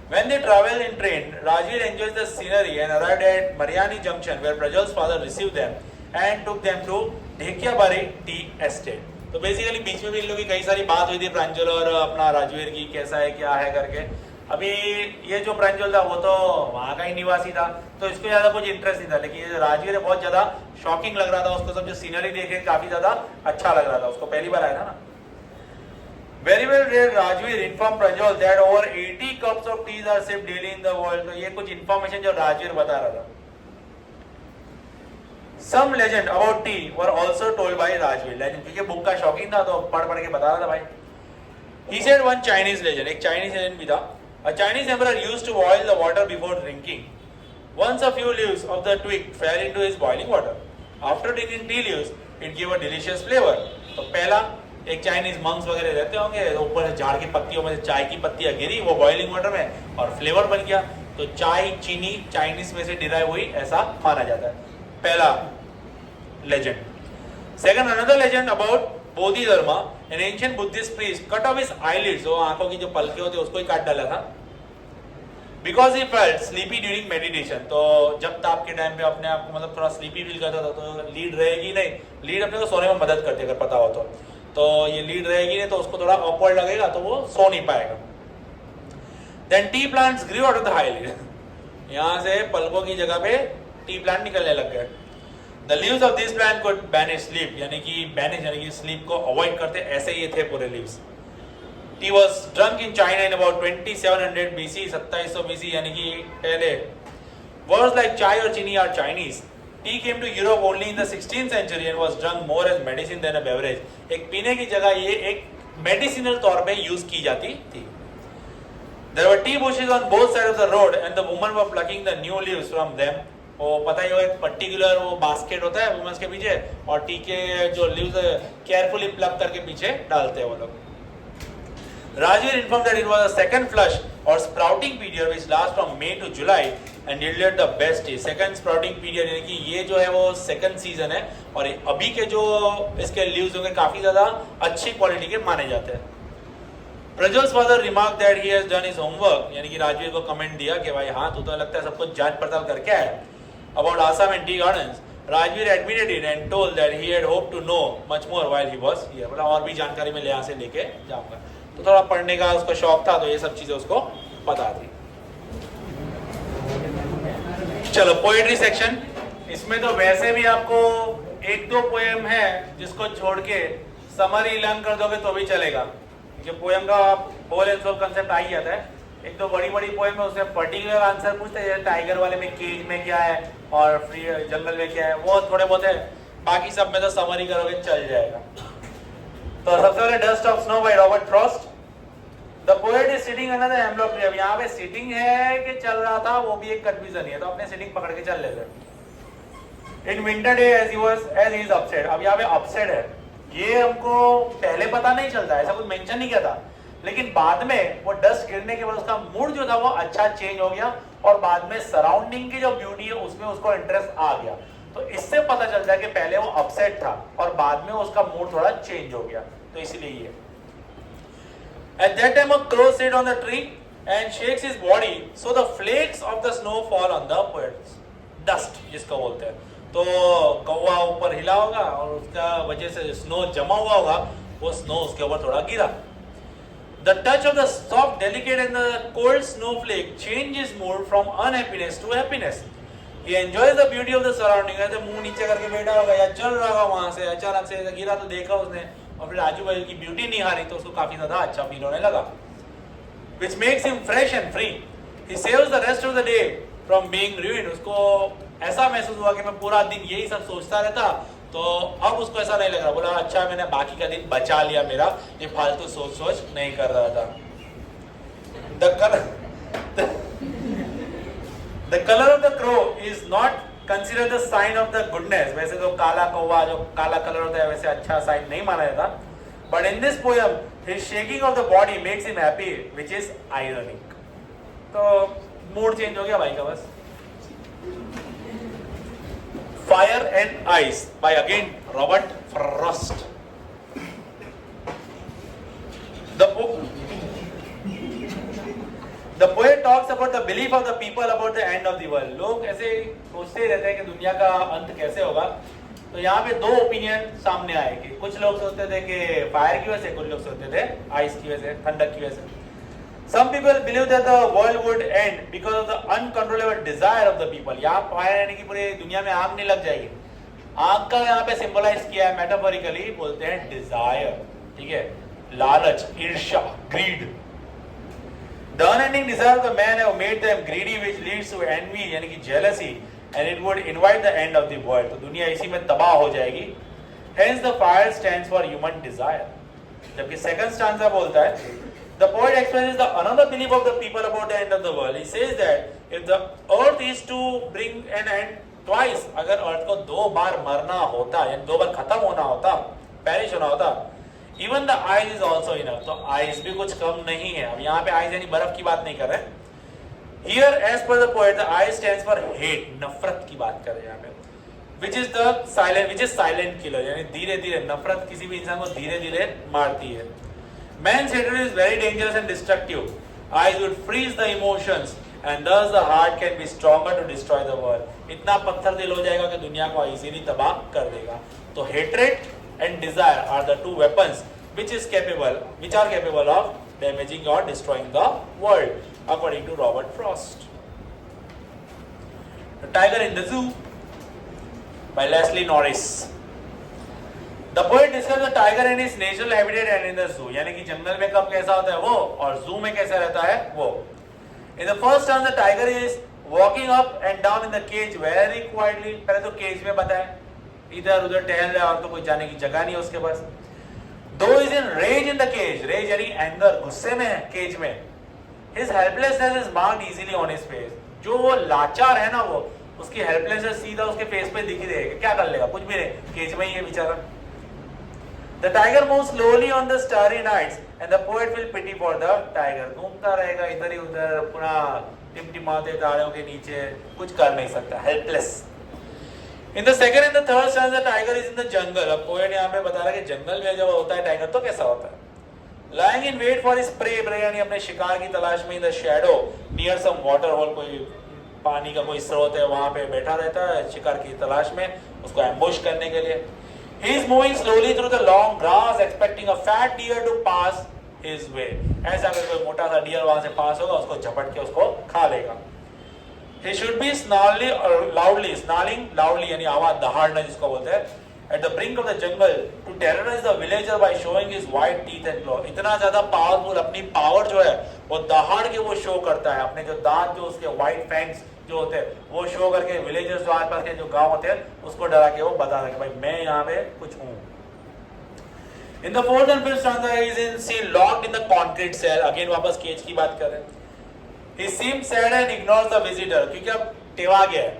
When they traveled in train, Rajveer enjoys the scenery and arrived at Mariani Junction, where Prajol's father received them and took them to Dhekiabari tea estate. तो basically बीच में भी इन लोगों की कई सारी बात हुई थी प्रांजल और अपना राजवीर की, कैसा है क्या है करके। अभी ये जो प्रांजल था वो तो वहाँ का ही निवासी था, तो इसको ज्यादा कुछ इंटरेस्ट नहीं था, लेकिन ये जो राजवीर है बहुत ज्यादा शॉकिंग लग रहा था उसको, सब जो सीनरी देखे काफी ज्यादा अच्छा लग रहा था उसको, पहली बार आया था ना। Very well read Rajveer informed Prajol that over 80 cups of tea are sipped daily in the world। तो ये कुछ इन्फॉर्मेशन जो राजवीर बता रहा था। Some legend about tea were also told by Rajveer, legend क्योंकि बुक का शौकीन था तो पढ़ के बता रहा था भाई। He said one Chinese legend, एक Chinese legend भी था। A Chinese emperor used to boil the water before drinking. Once a few leaves of the twig fell into his boiling water. After drinking tea leaves, it gave a delicious flavor। तो पहला एक Chinese monks वगैरह रहते होंगे, ऊपर से झाड़ की पत्तियों में से चाय की पत्तियां गिरी वो बॉइलिंग वाटर में और फ्लेवर बन गया, तो चाय चीनी चाइनीज में से डिराइव हुई ऐसा माना जाता है, पहला legend. Second, another legend about Bodhidharma, an ancient Buddhist priest cut off his eyelids, वो आंखों की जो पलके होते उसको ही काट डाला था, because he felt sleepy during meditation. तो जब ताप के टाइम पे अपने आप को मतलब थोड़ा स्लीपी फील करता था, तो लीड रहेगी नहीं, लीड अपने को सोने में मदद करती है अगर पता हो तो ये लीड रहेगी नहीं तो उसको थोड़ा ऑकवर्ड लगेगा तो वो सो नहीं पाएगा। Then tea plants grew out of the eyelid, यहाँ से पलकों की जगह पे टी प्लांट निकलने लग गए। The leaves of this plant could banish sleep, यानी कि स्लीप को अवॉइड करते, ऐसे ये थे पूरे leaves. Tea was drunk in China in about 2700 BC, 2700 BC, यानी कि पहले। वर्ड्स लाइक चाय और चीनी are Chinese. Tea came to Europe only in the 16th century and was drunk more as medicine than a beverage। एक पीने की जगह ये एक मेडिसिनल तौर पे यूज की जाती थी। There were tea bushes on both sides of the road and the women were plucking the new leaves from them वो पता ही होगा, एक पर्टिकुलर वो बास्केट होता है वुमेन्स के पीछे, और टीके जो लीव्स केयरफुली प्लग करके पीछे डालते हैं वो लोग. Rajveer informed that it was a second flush or sprouting period which lasts from May to July and yielded the best stage. Second sprouting period यानी कि ये जो है वो second season है, और अभी के जो इसके leaves होंगे काफी ज्यादा अच्छी क्वालिटी के माने जाते हैं. Prajal's father remarked that he has done his homework, यानी कि राजवीर को कमेंट दिया कि भाई हाँ तू तो लगता है सब कुछ जांच पड़ताल करके आया. About Assam and tea gardens, Rajveer admitted it and told that he had hoped to know much more while he was here. मतलब और भी जानकारी मैं यहाँ से लेके जाऊँगा. तो थोड़ा पढ़ने का उसको शौक था, तो ये सब चीजें उसको पता थी. चलो पोएट्री सेक्शन. इसमें तो वैसे भी आपको एक दो पोएम है जिसको छोड़ के समरी लर्न कर दोगे तो भी चलेगा, क्योंकि पोएम का होल एंड सोल कंसेप्ट आ ही जाता है. एक तो बड़ी बड़ी पोएम है उसमें पर्टिकुलर आंसर पूछते हैं, टाइगर वाले में केज में क्या है और फ्री जंगल में क्या है, वो थोड़े बहुत है. बाकी सब में तो समरी करोगे चल जाएगा. तो सबसे पहले dust of snow by Robert Frost. The poet is sitting under the hemlock tree. अब यहाँ पे सिटिंग है कि चल रहा था वो भी एक कंफ्यूजन है, तो अपने सिटिंग पकड़ के चल लेते. In winter day as he is upset. अब यहाँ पे अपसेट है, ये हमको पहले पता नहीं चलता, ऐसा कुछ मेंशन नहीं किया था, लेकिन बाद में वो डस्ट गिरने के बाद उसका मूड जो था वो अच्छा चेंज हो गया, और बाद में सराउंडिंग की जो ब्यूटी है उसमें उसको इंटरेस्ट आ गया. तो इससे पता चलता है कि पहले वो अपसेट था और बाद में उसका मूड थोड़ा चेंज हो गया. तो इसलिए ये at that time a crow sit on the tree and shakes his body so the flakes of the snow fall on the poet's dust जिसको बोलते हैं. तो कौवा ऊपर हिला होगा और उसका वजह से स्नो जमा हुआ होगा, वो स्नो उसके ऊपर थोड़ा गिरा. The touch of the soft, delicate and the cold snowflake changes mood from unhappiness to happiness. He enjoys the beauty of the surrounding. ऐसे मुंह नीचे करके बैठा होगा या चल रहा होगा, वहां से अचानक से गिरा तो देखा उसने, और फिर आजू बाजू की ब्यूटी निहारी तो उसको काफी ज्यादा अच्छा फील होने लगा. Which makes him fresh and free. He saves the rest of the day from being ruined. उसको ऐसा महसूस हुआ कि मैं पूरा दिन यही सब सोचता रहता, तो अब उसको ऐसा नहीं लग रहा. बोला अच्छा मैंने बाकी का दिन बचा लिया मेरा, ये फालतू सोच नहीं कर रहा था. The color of the crow is not considered the sign of the goodness. वैसे तो काला कौवा जो काला कलर होता है वैसे अच्छा साइन नहीं माना जाता. But in this poem, his shaking of the body makes him happy, which is ironic. तो मूड चेंज हो गया भाई का बस. Fire and Ice by again Robert Frost. The poet talks about the belief of the people about the end of the world. लोग ऐसे सोचते रहते हैं कि दुनिया का अंत कैसे होगा. तो यहाँ पे दो ओपिनियन सामने आए कि कुछ लोग सोचते थे कि फायर की वजह से, कुछ लोग सोचते थे आइस की वजह से, ठंडक की वजह से. Some people believe that the world would end because of the uncontrollable desire of the people. यहाँ फायर यानी कि पूरी दुनिया में आग नहीं लग जाएगी. आग का यहाँ पे सिंबलाइज किया है मेटाफोरिकली, बोलते हैं डिजायर. ठीक है, लालच, ईर्ष्या, grid. The unending desire of the man have made them greedy, which leads to envy यानी कि jealousy, and it would invite the end of the world. तो दुनिया इसी में तबाह हो जाएगी. Hence the fire stands for human desire. जबकि second stanza बोलता है, the poet expresses the another belief of the people about the end of the world. He says that if the earth is to bring an end twice, अगर earth को दो बार मरना होता, यानी दो बार खत्म होना होता, perish होना होता, even the ice is also enough. तो ice भी कुछ कम नहीं है. अब यहाँ पे ice यानी बर्फ की बात नहीं कर रहे. Here, as per the poet, the ice stands for hate, नफरत की बात कर रहे हैं यहाँ पे. Which is silent killer, यानी धीरे धीरे नफरत किसी भी इंसान को धीरे धीरे मारती है. Man's hatred is very dangerous and destructive. Ice would freeze the emotions, and thus the heart can be stronger to destroy the world. इतना पत्थर दिल हो जाएगा कि दुनिया को इजीली तबाह कर देगा. तो hatred and desire are the two weapons which are capable of damaging or destroying the world, according to Robert Frost. The Tiger in the Zoo by Leslie Norris. The poet describes the tiger in its natural habitat and in the zoo. यानी कि जंगल में कब कैसा होता है वो, और zoo में कैसा रहता है वो. In the first stanza, the tiger is walking up and down in the cage very quietly. पहले तो केज में बताएं, इधर उधर टहल रहा है और तो कोई जाने की जगह नहीं है उसके पास. Though is in rage in the cage, rage यानी एंगर, गुस्से में है केज में. His helplessness is marked easily on his face. जो वो लाचार है ना, वो उसकी हेल्पलेसनेस सीधा उसके फेस पे दिख ही रहेगा, क्या कर लेगा, कुछ भी नहीं, केज में ही है बेचारा। The tiger moves slowly on the starry nights and the poet will pity for the tiger. घूमता रहेगा इधर ही उधर, पूरा टिमटिमाते तारों के नीचे, कुछ कर नहीं सकता, helpless. In the second and the third stanza, the tiger is in the jungle. अब पोएट यहाँ पे बता रहा है कि जंगल में जब होता है टाइगर तो कैसा होता है? Lying in wait for his prey, यानी अपने शिकार की तलाश में in the shadow near some water hole, कोई पानी का कोई स्रोत है वहां पे बैठा रहता है शिकार की तलाश में, उसको एम्बुश करने के लिए। He is moving slowly through the long grass, expecting a fat deer to pass his way. ऐसा अगर कोई मोटा सा डियर वहां से पास होगा, उसको झपट के उसको खा लेगा। He should be snarling loudly यानी आवाज दहाड़ना जिसको बोलते हैं, at the brink of the jungle to terrorize the villager by showing his white teeth and claw. इतना ज्यादा पावरफुल, अपनी पावर जो है वो दहाड़ के वो शो करता है, अपने जो दांत जो उसके white fangs जो होते हैं वो शो करके विलेजर्स जो आसपास के जो गांव होते हैं उसको डरा के वो बता रहे भाई मैं यहाँ पे कुछ हूँ। In the fourth and fifth stanza he is in scene locked in the concrete cell. Again वापस केज की बात कर रहे हैं। He seems sad and ignores the visitor, क्योंकि अब टेवा गया है,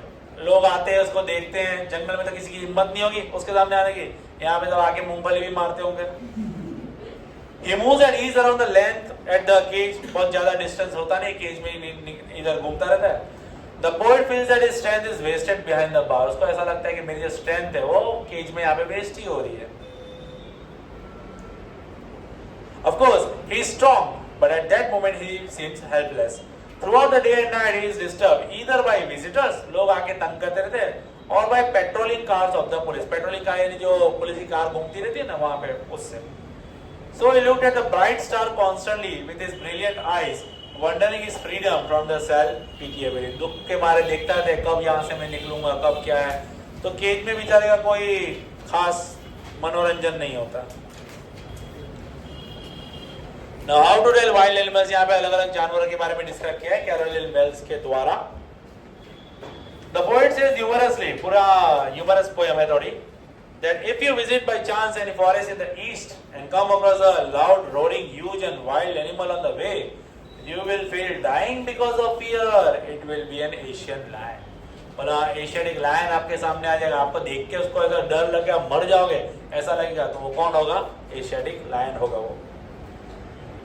लोग आते हैं उसको देखते हैं, जंगल में तो किसी की हिम्मत नहीं होगी उसके सामने आने की, यहाँ पे तो आके मूंगफली भी मारते होंगे। He moves at ease around the length at the cage, बहुत ज्यादा डिस्टेंस होता नहीं, केज में इधर घूमता रहता है। The poet feels that his strength is wasted behind the bar. उसको ऐसा लगता है कि मेरी जो स्ट्रेंथ है वो केज में यहाँ पे वेस्ट ही हो रही है। Of course, he is strong, but at that moment he seems helpless. Throughout the day and night he is disturbed either by visitors, लोग आके तंग करते रहते हैं, और by patrolling cars of the police. Patrolling car यानी जो police की कार घूमती रहती है ना वहाँ पे, उससे। So he looked at the bright star constantly with his brilliant eyes, wondering his freedom from the cell pitiably. दुख के मारे देखता है कब यहाँ से मैं निकलूंगा, कब क्या है। तो केज में बेचारे का कोई खास मनोरंजन नहीं होता। Now how to tell wild animals, यहाँ पे अलग अलग जानवरों के बारे में डिस्क्राइब किया है कैरोलिन वेल्स के द्वारा। The poet says humorously, पूरा humorous poem है थोड़ी, that if you visit by chance any forest in the east and come across a loud roaring huge and wild animal on the way, you will feel dying because of fear. It will be an Asian lion. बोला Asiatic lion आपके सामने आ जाएगा, आपको देख के उसको अगर डर लगे आप मर जाओगे ऐसा लगेगा, तो वो कौन होगा? एशियाटिक लायन होगा वो।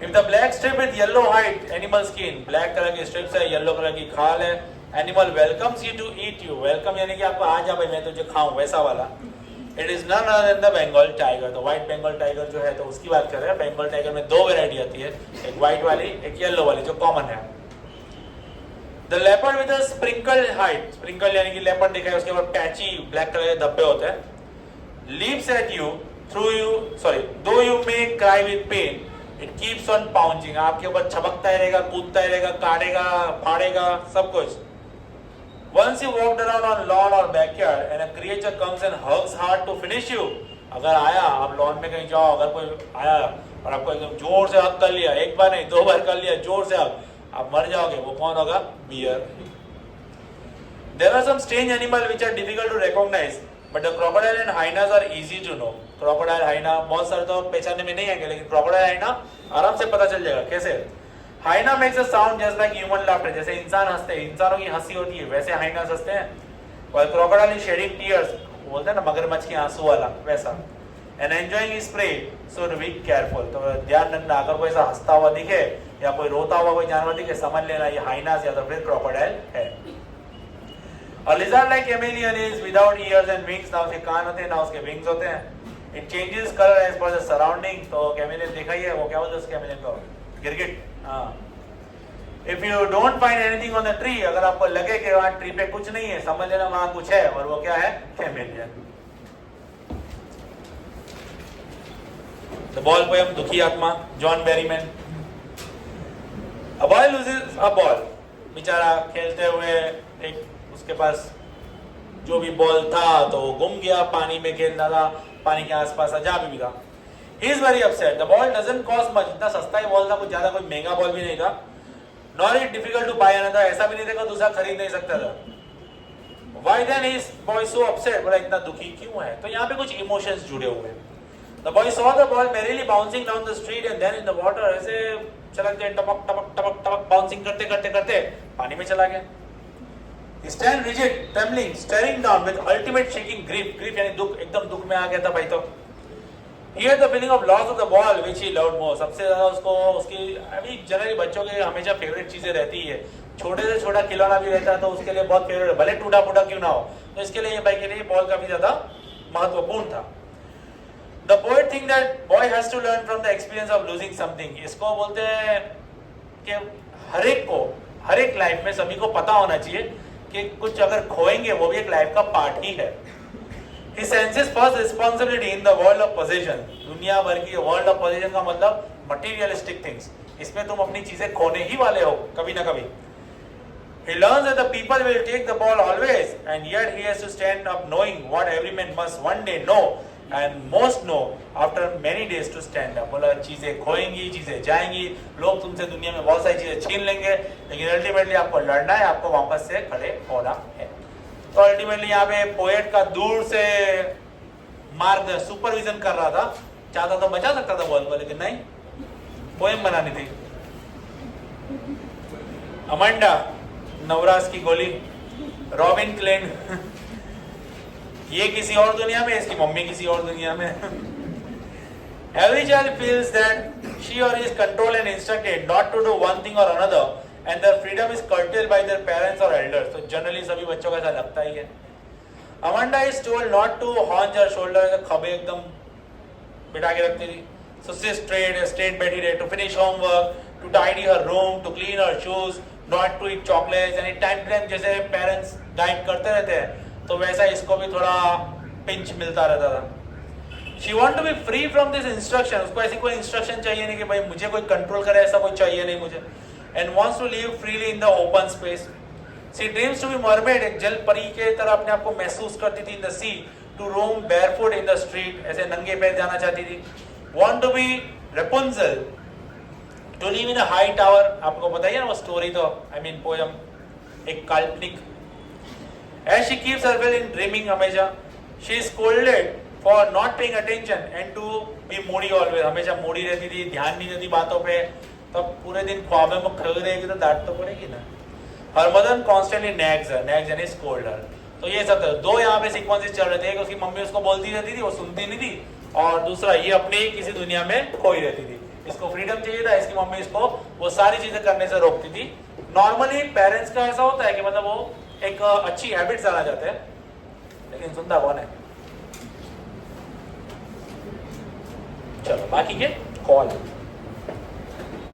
If the black strip with yellow hide, animal skin, black colour की स्ट्रिप्स है, येलो कलर की खाल है, animal welcomes you to eat you. Welcome यानी कि आपको आ जा भाई मैं तुझे खाऊं, वैसा वाला। It is none other than the Bengal tiger. तो white Bengal tiger जो है तो उसकी बात कर रहे हैं। Bengal tiger में दो वैरायटी आती है, एक white वाली, एक येलो वाली जो कॉमन है। The leopard with a sprinkled hide, sprinkle यानी कि leopard दिखा है, उसके ऊपर पैची ब्लैक कलर के धब्बे होते हैं, leaps at you though you may cry with pain, it keeps on pouncing. आपके ऊपर छपकता ही रहेगा, कूदता ही रहेगा, काटेगा, फाड़ेगा, सब कुछ। Once you walked around on lawn or backyard and a creature comes and hugs hard to finish you, अगर आया आप लॉन में कहीं जाओ, अगर कोई आया और आपको एकदम जोर से हग कर लिया, एक बार नहीं दो बार कर लिया जोर से हग, आप मर जाओगे, वो कौन होगा? Beer. There are some strange animals which are difficult to recognize, but the crocodile and hyenas are easy to know. Crocodile, hyena बहुत सारे तो पहचानने में नहीं आएंगे, लेकिन crocodile, hyena आराम से पता चल जाएगा। कैसे? Hyena makes a sound just like human laughter. जैसे इंसान हंसते हैं, इंसानों की हंसी होती है, वैसे hyenas हंसते हैं। और crocodile is shedding tears, बोलते हैं ना मगरमच्छ के आंसू वाला, वैसा। And enjoying his prey, so to be careful. तो ध्यान रखना, अगर कोई ऐसा हंसता हुआ दिखे या कोई रोता हुआ कोई जानवर दिखे, समझ लेना ये hyenas या तो फिर crocodile है। A lizard like chameleon is without ears and wings. ना उसके कान होते हैं ना उसके wings होते हैं। It changes color as per the surrounding. तो chameleon देखा ही है, वो क्या बोलते हैं उस chameleon को? गिरगिट। हाँ। If you don't find anything on the tree, अगर आपको लगे कि वहाँ ट्री पे कुछ नहीं है, समझ लेना वहाँ कुछ है, और वो क्या है? chameleon। The ball poem, दुखी आत्मा, John Berryman. A boy loses a ball. बेचारा खेलते हुए एक उसके पास जो भी बॉल था तो वो गुम गया, पानी में खेलना था, पानी के आसपास जहाँ भी था। He is very upset. The ball doesn't cost much. इतना सस्ता ही बॉल था, कुछ ज्यादा कोई महंगा बॉल भी नहीं था। Nor is it difficult to buy another. ऐसा भी नहीं था कि दूसरा खरीद नहीं सकता था। Why then is boy so upset? बोला इतना दुखी क्यों है? तो यहाँ पे कुछ इमोशंस जुड़े हुए हैं। The boy saw the ball merrily bouncing down the street and then in the water. ऐसे चलते टपक टपक टपक टपक बाउंसिंग करते करते करते पानी में चला गया। He stand rigid, trembling, staring down with ultimate shaking grief. Grief यानी दुख, एकदम दुख में आ गया था भाई तो. He had the feeling of loss of the ball which he loved most. सबसे ज़्यादा उसको उसकी अभी जनरली बच्चों के हमेशा फेवरेट चीज़ें रहती है. छोटे से छोटा खिलौना भी रहता है तो उसके लिए बहुत फेवरेट, भले टूटा फूटा क्यों ना हो, तो इसके लिए ये भाई के लिए बॉल काफी ज्यादा महत्वपूर्ण था. The poet think that boy has to learn from the experience of losing something. इसको बोलते हैं कि हर एक को, हर एक लाइफ में सभी को पता होना चाहिए कि कुछ अगर खोएंगे वो भी एक लाइफ का पार्ट ही है. He senses first responsibility in the world of possession. दुनिया भर की वर्ल्ड ऑफ पोजेशन का मतलब मटेरियलिस्टिक थिंग्स. इसमें तुम अपनी चीजें खोने ही वाले हो कभी ना कभी. He learns that the people will take the ball always, and yet he has to stand up knowing what every man must one day know, and most know after many days to stand up. बोला चीजें खोएंगी, चीजें जाएंगी, लोग तुमसे दुनिया में बहुत सारी चीजें छीन लेंगे, लेकिन अल्टीमेटली आपको लड़ना है, आपको वापस से खड़े होना है. तो अल्टीमेटली यहाँ पे पोएट का दूर से मार्ग सुपरविजन कर रहा था, चाहता तो बचा सकता था बॉल को, लेकिन नहीं, पोएम बनानी थी. अमांडा नवराज की गोली, रॉबिन क्लेन ये किसी और दुनिया में, इसकी मम्मी किसी और दुनिया में. Every child feels that she or he is controlled and instructed not to do one thing or another, and their freedom is curtailed by their parents or elders. तो जनरली सभी बच्चों को ऐसा लगता ही है. Amanda is told not to haunch her shoulder, खबे एकदम बिठा के रखती थी. So she straight बैठी रहे, to finish homework, to tidy her room, to clean her shoes, not to eat chocolates. यानी टाइम टू टाइम जैसे पेरेंट्स गाइड करते रहते हैं, तो वैसा इसको भी थोड़ा पिंच मिलता रहता था. She want to be free from this instruction. उसको ऐसी कोई इंस्ट्रक्शन चाहिए नहीं कि भाई मुझे कोई कंट्रोल करे, ऐसा कोई चाहिए नहीं मुझे. And wants to live freely in the open space. She dreams to be mermaid, एक जल परी के तरह अपने आप को महसूस करती थी in the sea, to roam barefoot in the street, ऐसे नंगे पैर जाना चाहती थी. Want to be Rapunzel, to live in a high tower. आपको पता ही है ना वो स्टोरी, तो I mean पोयम, एक काल्पनिक. As she keeps herself in dreaming हमेशा, she is scolded for not paying attention and to be moody always. हमेशा moody रहती थी, ध्यान नहीं देती बातों पे, तब पूरे दिन ख्वाब में खड़ी रहेगी तो डांट तो पड़ेगी ना. Her mother constantly nags and scold her. तो ये सब था. दो यहाँ पे सीक्वेंसेस चल रहे थे, एक उसकी मम्मी उसको बोलती रहती थी, वो सुनती नहीं थी, और दूसरा ये अपनी किसी दुनिया में खोई रहती थी. इसको फ्रीडम चाहिए था, इसकी मम्मी इसको वो सारी चीजें करने से रोकती थी. नॉर्मली पेरेंट्स का ऐसा होता है कि मतलब वो एक अच्छी हैबिट्स आना चाहते हैं, लेकिन सुनता कौन है. चलो बाकी के कॉल